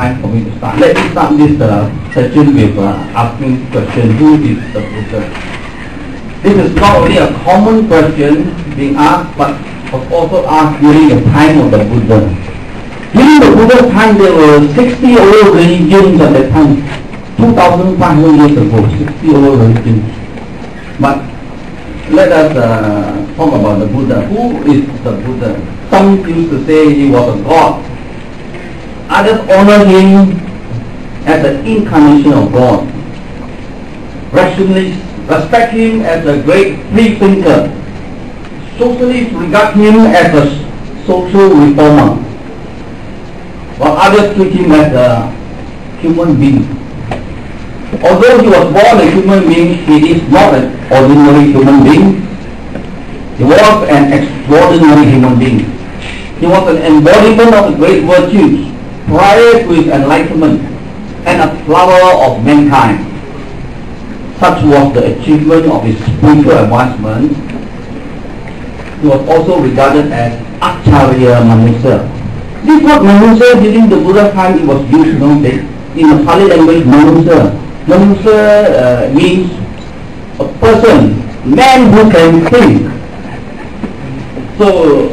time for me to start. Let me start this session with asking question, who is the Buddha? This is not only a common question being asked, but was also asked during the time of the Buddha. During the Buddha's time, there were 60 over religions at that time, 2,500 years ago, 60 over religions. But let us talk about the Buddha. Who is the Buddha? Some used to say he was a god. Others honor him as an incarnation of God. Rationalists respect him as a great free thinker. Socialists regard him as a social reformer, while others treat him as a human being. Although he was born a human being, he is not an ordinary human being. He was an extraordinary human being. He was an embodiment of the great virtues prior to his enlightenment and a flower of mankind. Such was the achievement of his spiritual advancement. He was also regarded as Acharya Manusa. This word Manusa during the Buddha time, it was used in the Pali language. Manusa means a person, man who can think. So,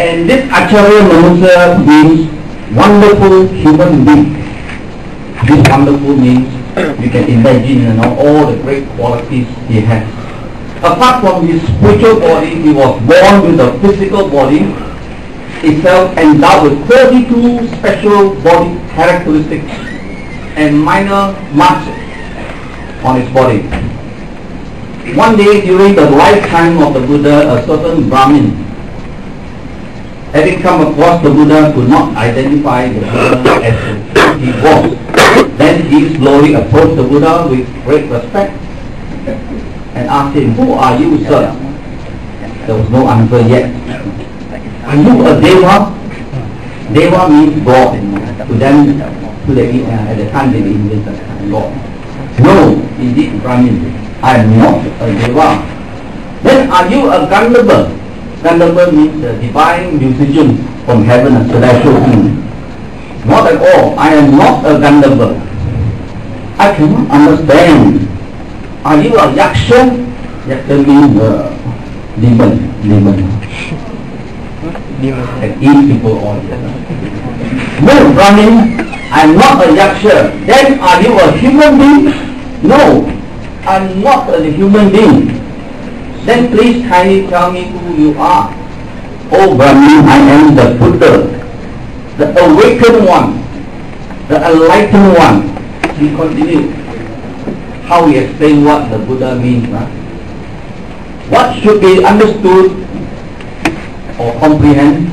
and this Acharya Manusa means wonderful human being. This wonderful means you can imagine all the great qualities he has. Apart from his spiritual body, he was born with a physical body itself endowed with 32 special body characteristics and minor marks on his body. One day during the lifetime of the Buddha, a certain Brahmin, having come across the Buddha, could not identify the Buddha as he was. Then he slowly approached the Buddha with great respect and asked him, "Who are you, sir?" There was no answer yet. "Are you a Deva?" Deva means God. To them, at the time they were Indians, God. "No, indeed, Brahmin, I am not a Deva." "Then are you a Gandharva?" Gandharva means a divine musician from heaven, a celestial being. "Not at all, I am not a Gandharva." "I cannot understand. Are you a Yaksha?" Yaksha means demon. And eat people all together. "No, Brahmin, I am not a Yaksha." "Then are you a human being?" "No, I am not a human being." "Then please kindly tell me who you are." "Oh Brahmin, I am the Buddha, the awakened one, the enlightened one." He continued how he explained what the Buddha means. What should be understood or comprehend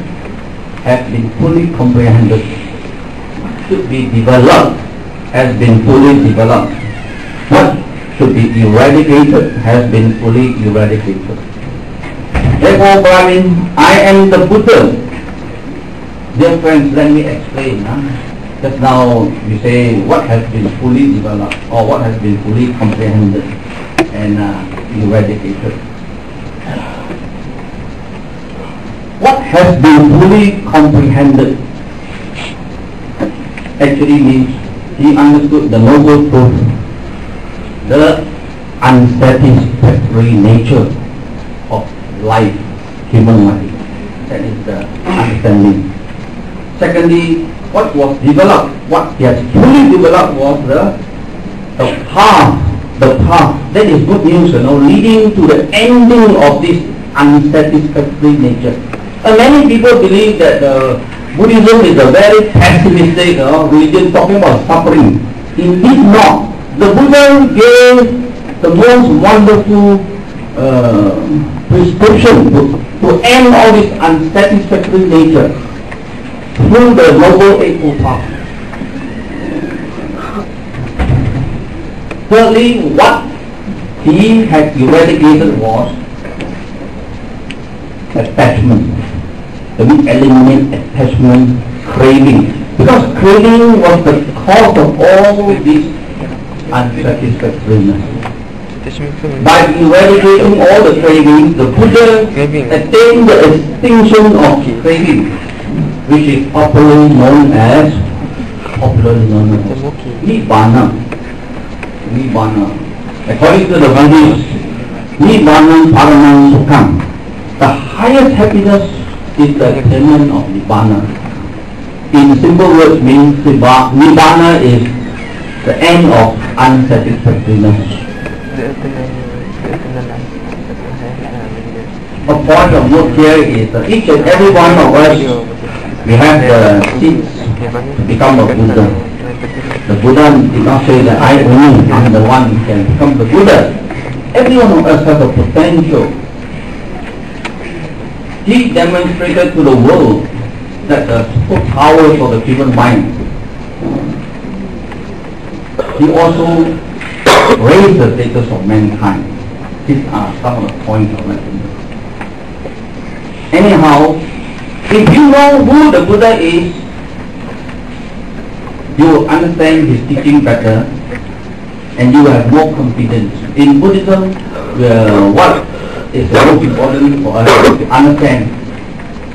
has been fully comprehended. What should be developed has been fully developed. What should be eradicated has been fully eradicated. Therefore, Brahmin, I am the Buddha. Dear friends, let me explain. Just now you say what has been fully developed or what has been fully comprehended and eradicated. What has been fully comprehended actually means he understood the noble truth, the unsatisfactory nature of life, human life. That is the understanding. Secondly, what was developed, what he has fully developed was the path. That is good news, leading to the ending of this unsatisfactory nature. Many people believe that Buddhism is a very pessimistic religion talking about suffering. Indeed not. The Buddha gave the most wonderful prescription to end all this unsatisfactory nature through the Noble Eightfold Path. Thirdly, what he had eradicated was attachment. That means eliminate attachment, craving. Because craving was the cause of all this unsatisfactoriness. By eradicating all the cravings, the Buddha attained the extinction of craving, which is popularly known as Nibbana. According to the Gandhis, Nibbana Paramam Sukham. The highest happiness is the attainment of Nibbana. In simple words means Nibbana is the end of unsatisfactoriness. A point of note here is that each and every one of us, we have the seeds to become a Buddha. The Buddha did not say that I only am the one who can become the Buddha. Every one of us has a potential. He demonstrated to the world that the superpowers of the human mind. He also raised the status of mankind. These are some of the points of lesson. Anyhow, if you know who the Buddha is, you will understand his teaching better and you will have more confidence. In Buddhism, what is most important for us is to understand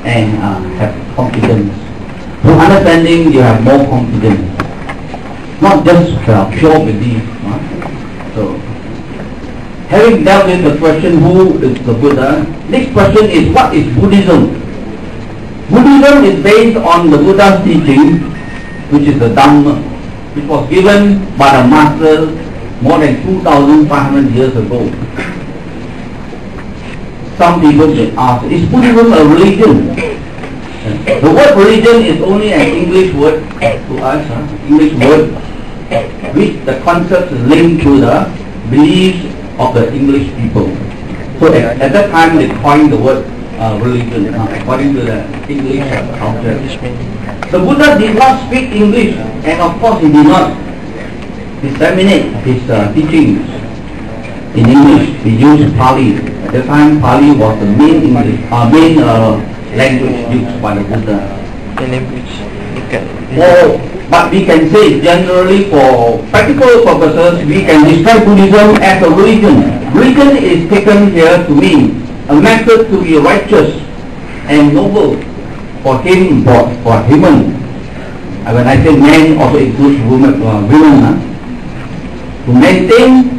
and have confidence. Through understanding, you have more confidence. Not just pure belief. So, having dealt with the question, who is the Buddha? Next question is, what is Buddhism? Buddhism is based on the Buddha's teaching, which is the Dhamma, which was given by the Master more than 2,500 years ago. Some people may ask, is Buddhism a religion? The word religion is only an English word to us, English word, which the concept is linked to the beliefs of the English people. So at that time they coined the word religion, according to the English culture. The Buddha did not speak English, and of course he did not disseminate his teachings in English. He used Pali. At the time, Pali was the main language used by the Buddha. But we can say generally, for practical purposes, we can describe Buddhism as a religion. Religion is taken here to mean a method to be righteous and noble for him, for human. And when I say man, also includes women. To maintain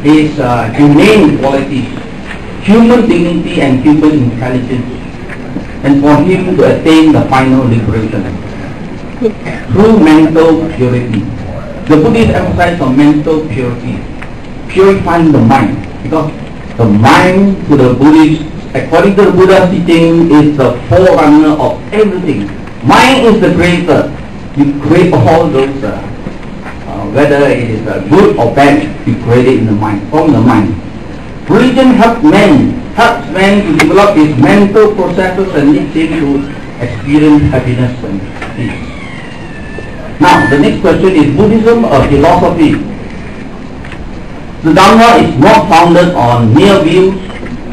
his humane qualities, human dignity and human intelligence, and for him to attain the final liberation through mental purity. The Buddhists emphasize on mental purity, purifying the mind, because the mind to the Buddhists, according to the Buddha's teaching, is the forerunner of everything. Mind is the creator. You create all those, whether it is good or bad, you create it in the mind, from the mind. Religion helps man to develop his mental processes and leads him to experience happiness and peace. Now, the next question is, Buddhism a philosophy? The Dhamma is not founded on mere views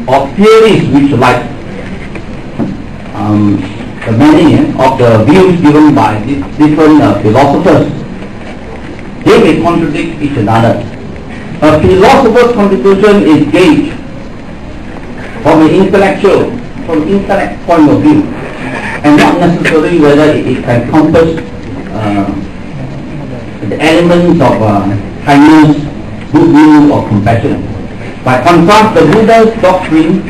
or theories which, like the many of the views given by different philosophers, they may contradict each another. A philosopher's contribution is gauged from an intellect point of view, and not necessarily whether it can encompass the elements of kindness, goodwill or compassion. By contrast, the Buddha's doctrine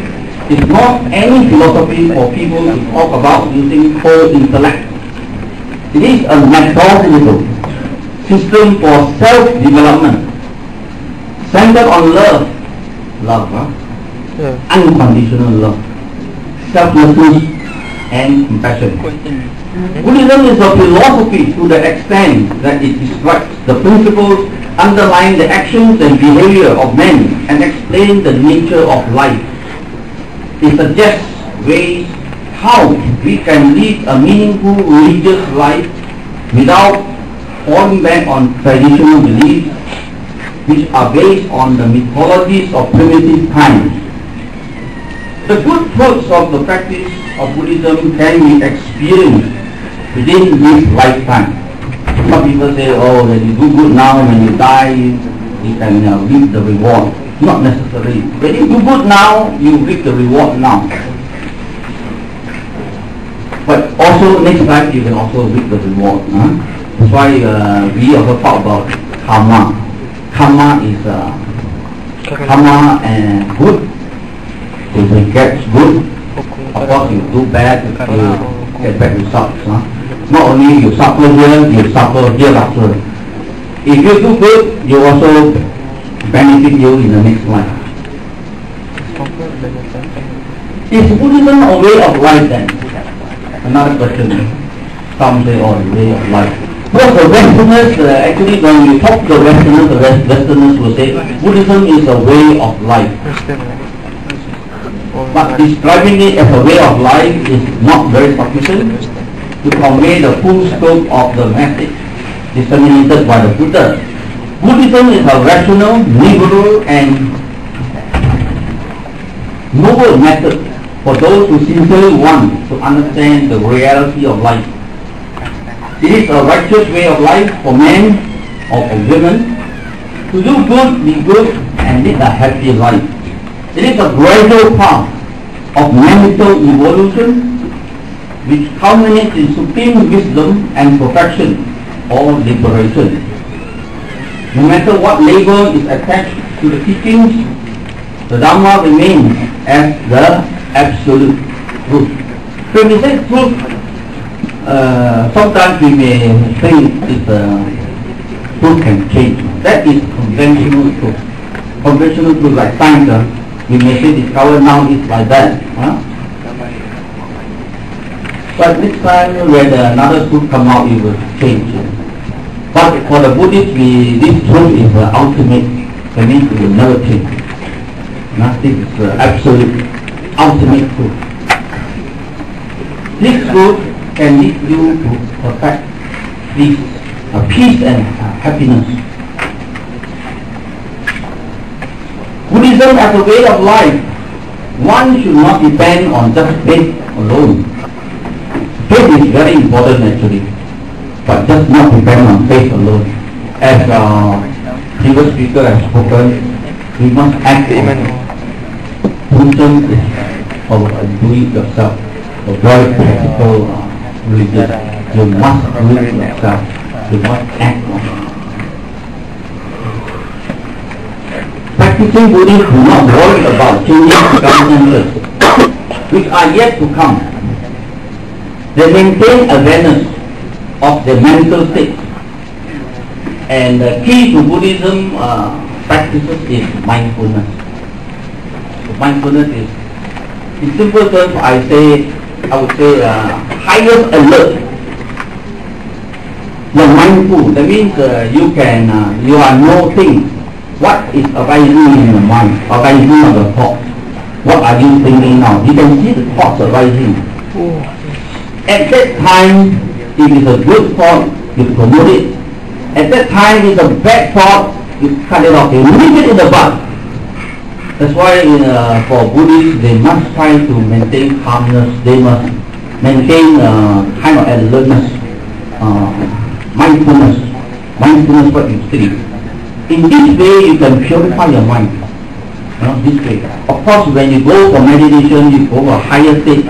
is not any philosophy for people to talk about using whole intellect. It is a methodological system for self-development, centered on love, unconditional love, selflessness and compassion. Buddhism is a philosophy to the extent that it describes the principles underlying the actions and behavior of men and explains the nature of life. It suggests ways how we can lead a meaningful religious life without falling back on traditional beliefs which are based on the mythologies of primitive times. The good fruits of the practice of Buddhism can be experienced within this lifetime. Some people say, oh, when you do good now, when you die, you can reap the reward. Not necessarily. When you do good now, you reap the reward now. But also next time you can also reap the reward. That's why we also talk about karma. Karma is karma and good. If you get good, of course you do bad, you get bad results. Not only you suffer here, you suffer hereafter. If you do good, you also benefit you in the next life. Is Buddhism a way of life then? Another question. Some say, oh, way of life. Because the Westerners, actually when you talk to the Westerners will say Buddhism is a way of life. But describing it as a way of life is not very sufficient to convey the full scope of the message disseminated by the Buddha. Buddhism is a rational, liberal and noble method for those who sincerely want to understand the reality of life. It is a righteous way of life for men or for women to do good, be good and lead a happy life. It is a gradual path of mental evolution which culminates in supreme wisdom and perfection or liberation. No matter what label is attached to the teachings, the Dhamma remains as the absolute truth. When we say truth, sometimes we may think truth can change. That is conventional truth. Conventional truth like science, we may say discover now is like that. But next time when another truth come out, it will change. But for the Buddhists, this truth is the ultimate. That means it will never change. This is the absolute, ultimate truth. This truth can lead you to perfect peace and happiness. Buddhism as a way of life, one should not depend on just faith alone. Faith is very important actually, but just not depend on faith alone. As previous speaker has spoken, we must act on Buddhism is of do it yourself, a very practical religion. You must do it yourself. You must act on it. Practicing Buddhists do not worry about changing circumstances which are yet to come. They maintain awareness of their mental state. And the key to Buddhism practices is mindfulness. So mindfulness is, in simple terms, I would say highest alert. You are mindful. That means you are noting what is arising in the mind, arising of the thoughts. What are you thinking now? You can see the thoughts arising. At that time, if it's a good thought, you promote it. At that time, if it's a bad thought, you cut it off. You leave it in the bud. That's why for Buddhists, they must try to maintain calmness. They must maintain kind of alertness, mindfulness. Mindfulness what you see. In this way, you can purify your mind. This way. Of course, when you go for meditation, you go for higher states.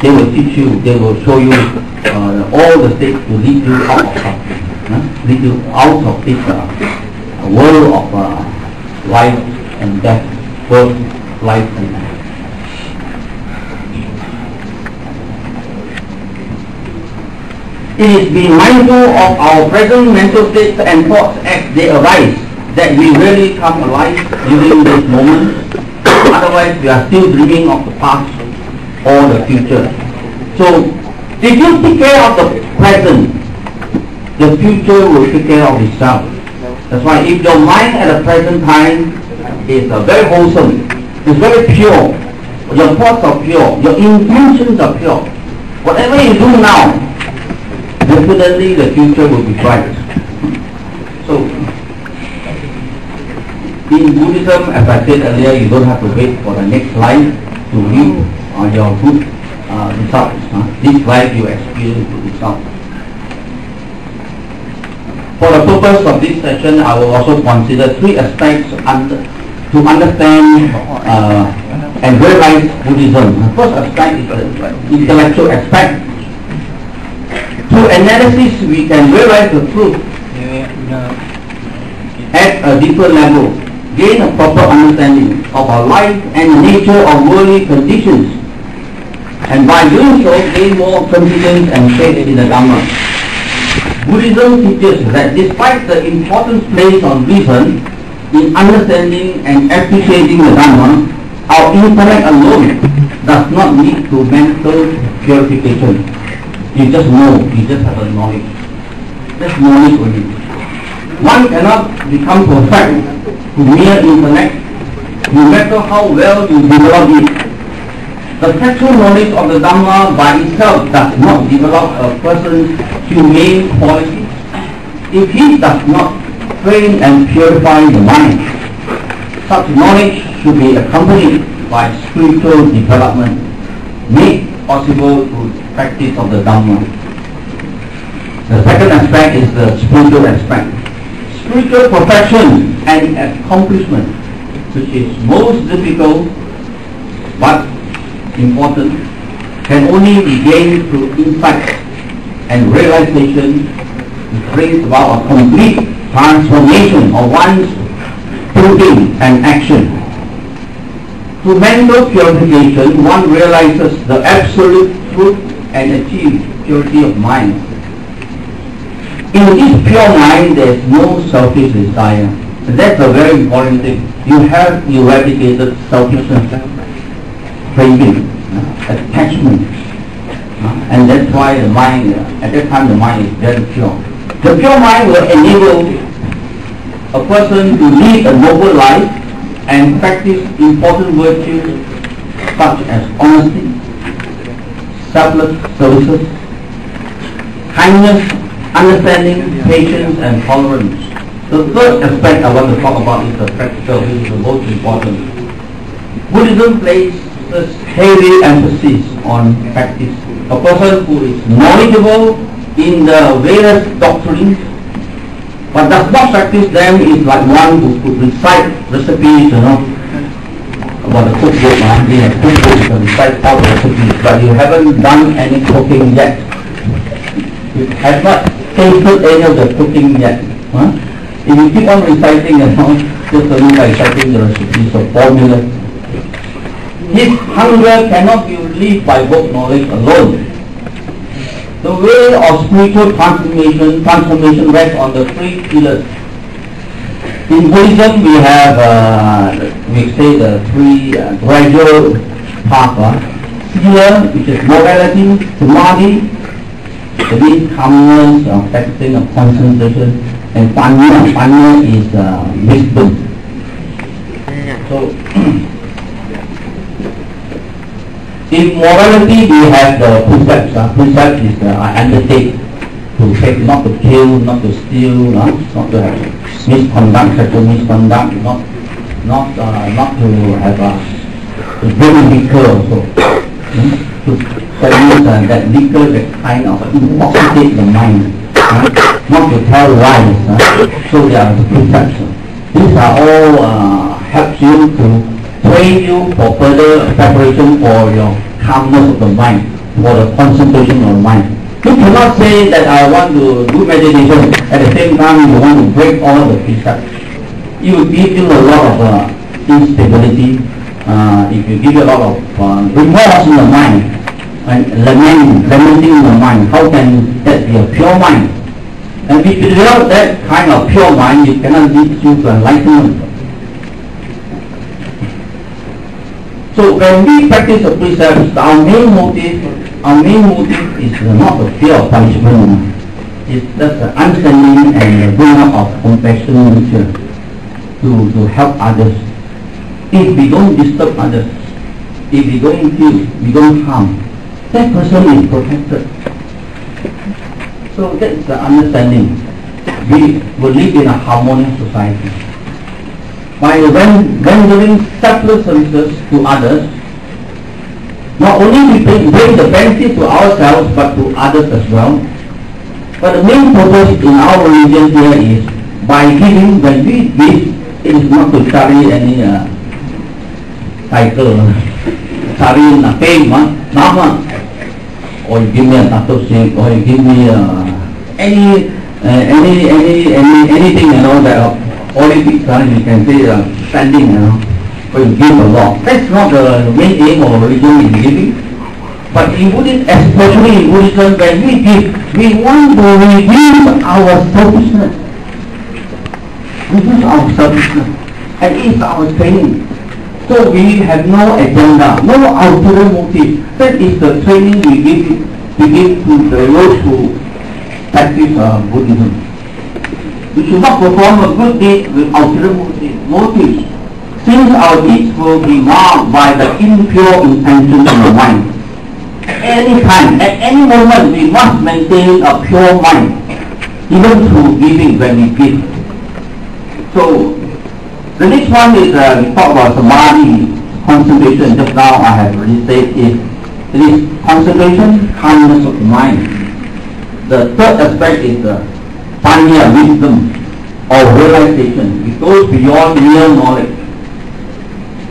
They will teach you. They will show you all the states to lead you out of this world of life and death, birth, life and death. It is being mindful of our present mental states and thoughts as they arise that we really come alive during this moment. Otherwise, we are still dreaming of the past or the future. So, if you take care of the present, the future will take care of itself. That's why if your mind at the present time is very wholesome, it's very pure, your thoughts are pure, your intentions are pure, whatever you do now, definitely the future will be bright. So, in Buddhism, as I said earlier, you don't have to wait for the next life to reap your good results. This life you experience good results. For the purpose of this session, I will also consider three aspects to understand and realize Buddhism. The first aspect is the intellectual aspect. To Through analysis, we can realize the truth at a deeper level, gain a proper understanding of our life and the nature of worldly conditions, and by doing so, gain more confidence and faith in the Dhamma. Buddhism teaches that despite the importance placed on reason in understanding and appreciating the Dhamma, our intellect alone does not lead to mental purification. You just know, you just have a knowledge. That's knowledge only. One cannot become perfect with mere intellect, no matter how well you develop it. The factual knowledge of the Dhamma by itself does not develop a person's humane qualities if he does not train and purify the mind. Such knowledge should be accompanied by spiritual development, made possible through practice of the Dhamma. The second aspect is the spiritual aspect. Spiritual perfection and accomplishment, which is most difficult but important, can only be gained through insight and realization, which brings about a complete transformation of one's thinking and action. Through mental purification, one realizes the absolute truth and achieves purity of mind. In this pure mind, there is no selfish desire. That's a very important thing. You have eradicated selfishness, craving, attachment, and that's why the mind, at that time the mind is very pure. The pure mind will enable a person to lead a noble life and practice important virtues such as honesty, selfless services, kindness, understanding, patience, and tolerance. The third aspect I want to talk about is the practical, which is the most important. Buddhism places heavy emphasis on practice. A person who is knowledgeable in the various doctrines but does not practice them is like one who could recite recipes, about the cookbook. They have cookbooks, you can recite all the recipes, but you haven't done any cooking yet. You have not tasted any of the cooking yet. If you keep on reciting just only by reciting the recipes of formula, his hunger cannot be relieved by book knowledge alone. The way of spiritual transformation rests on the three pillars. In Buddhism, we have, we say the three gradual paths. Sila, which is morality; samadhi, that means calmness, practicing of concentration; and panya. Panya is wisdom. So, in morality, we have the precepts. Precept is undertake to take, not to kill, not to steal, not to have misconduct, sexual misconduct, not to have to drink liquor also. That means that liquor that kind of intoxicate the mind. Not to tell lies. So they are the precepts. These are all helps you to train you for further preparation for your calmness of the mind, for the concentration of the mind. You cannot say that I want to do meditation, at the same time you want to break all the precepts. It will give you a lot of instability. If you give you a lot of remorse in the mind, and lamenting in the mind, how can that be a pure mind? And if you develop that kind of pure mind, it cannot lead you to enlightenment. So when we practice the precepts, our main motive is not the fear of punishment. It's just the understanding and the bringing up of compassion nature to help others. If we don't disturb others, if we don't kill, we don't harm, that person is protected. So that's the understanding. We will live in a harmonious society. By rendering selfless services to others, not only we bring the benefit to ourselves but to others as well. But the main purpose in our religion here is, by giving, when we give, it is not to carry any title, carry fame, nama. or you give me a tattoo shape, or you give me anything, that Olympic you can say standing, or you give a law. That's not the main aim of religion in giving. But in Buddhism, especially in Buddhism, when we give, we want to reduce our selfishness. Reduce our selfishness. And it's our training. So we have no agenda, no ulterior motive. That is the training we give to those who practice Buddhism. We should not perform a good deed with ulterior motives, since our deeds will be marked by the impure intention in the mind. Any time, at any moment, we must maintain a pure mind, even through giving when we give. So, the next one is we talk about samadhi, concentration. Just now I have already said it is concentration, calmness of the mind. The third aspect is panya, wisdom, or realization. It goes beyond mere knowledge.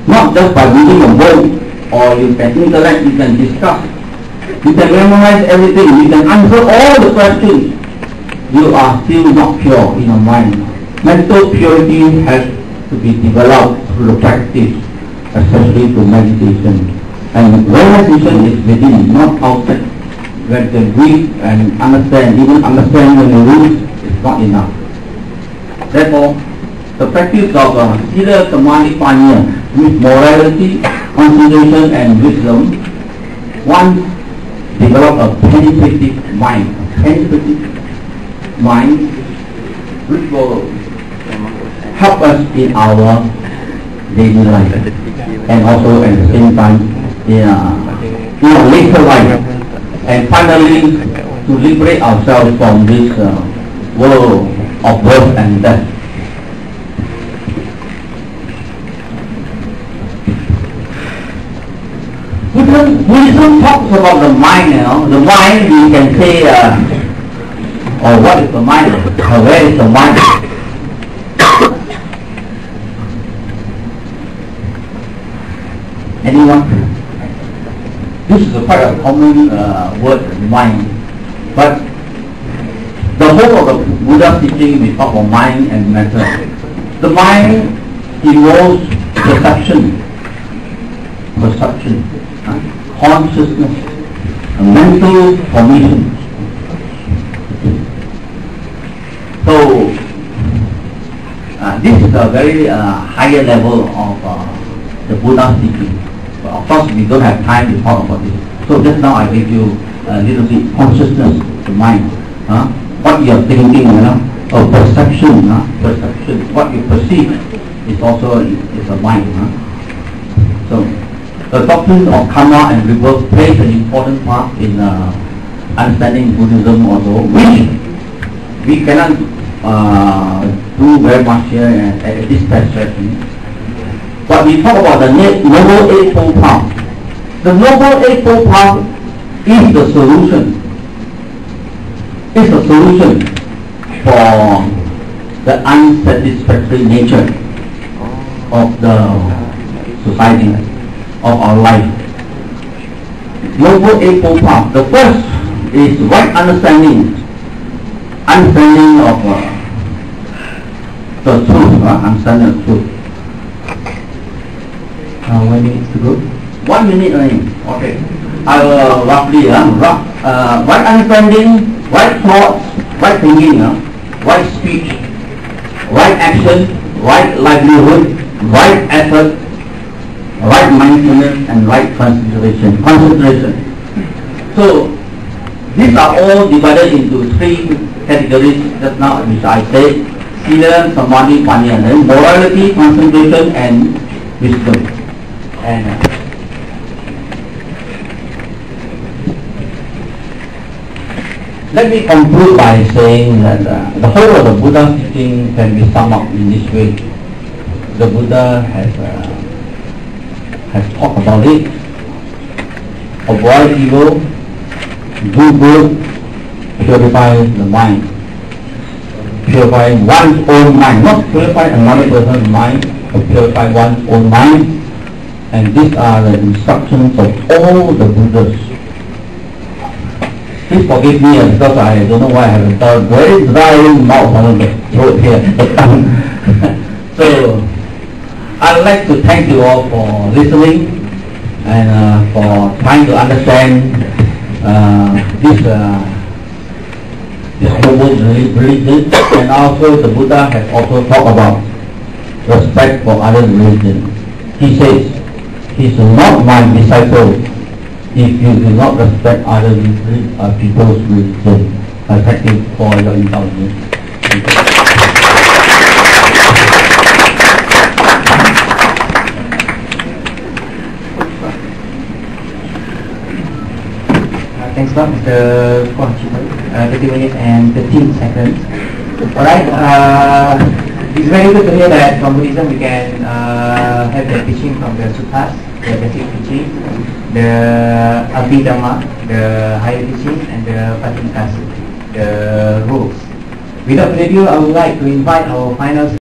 Not just by reading a book, or you can intellect, you can discuss, you can memorize everything, you can answer all the questions. You are still not pure in your mind. Mental purity has to be developed through the practice, especially through meditation. And realization is within, not outside. When you read and understand, even understand when you read, is not enough. Therefore, the practice of sila, samadhi, panya, with morality, concentration and wisdom, one develop a penetrative mind, which will help us in our daily life, and also at the same time in our later life, and finally to liberate ourselves from this world of birth and death. Buddhism talks about the mind. The mind, we can say, or what is the mind? Or where is the mind? Anyone? This is quite a common word, mind. But the whole of the Buddha's teaching, we talk about mind and matter. The mind involves perception, consciousness, mental formation. So this is a very higher level of the Buddha's teaching. But of course, we don't have time to talk about this. So just now I gave you a little bit consciousness, the mind, what you are thinking, or perception, what you perceive is also is a mind. So the doctrine of karma and rebirth plays an important part in understanding Buddhism also, which we cannot do very much here at this session. But we talk about the Noble Eightfold Path. The Noble Eightfold Path is the solution. It's a solution for the unsatisfactory nature of the society, of our life. Noble Eightfold Path. The first is right understanding of the truth, understanding of truth. How many minutes to go? 1 minute only. Okay. I will roughly, right understanding, right thoughts, right thinking, right speech, right action, right livelihood, right effort, right mindfulness, and right concentration. So these are all divided into 3 categories just now, which I said: sila, samadhi, panya. Then morality, concentration, and wisdom. And let me conclude by saying that the whole of the Buddha's teaching can be summed up in this way. The Buddha has talked about it: avoid evil, do good, purify the mind. Purify one's own mind, not purify another person's mind, but purify one's own mind. And these are the instructions of all the Buddhas. Please forgive me because I don't know why I have a very dry mouth on the throat here. So I'd like to thank you all for listening and for trying to understand this global religion, and also the Buddha has also talked about respect for other religions. He says, "He's not my disciple if you do not respect other people's religion." Thank you for your indulgence. Thank you. Thanks a lot, Mr. Kwang-Chee. 30 minutes and 13 seconds. Alright, it's very good to hear that from Buddhism we can have the teaching from the suttas, the basic teaching, the Abhidhamma, the higher teaching, and the Patikas, the rules. Without further ado, I would like to invite our final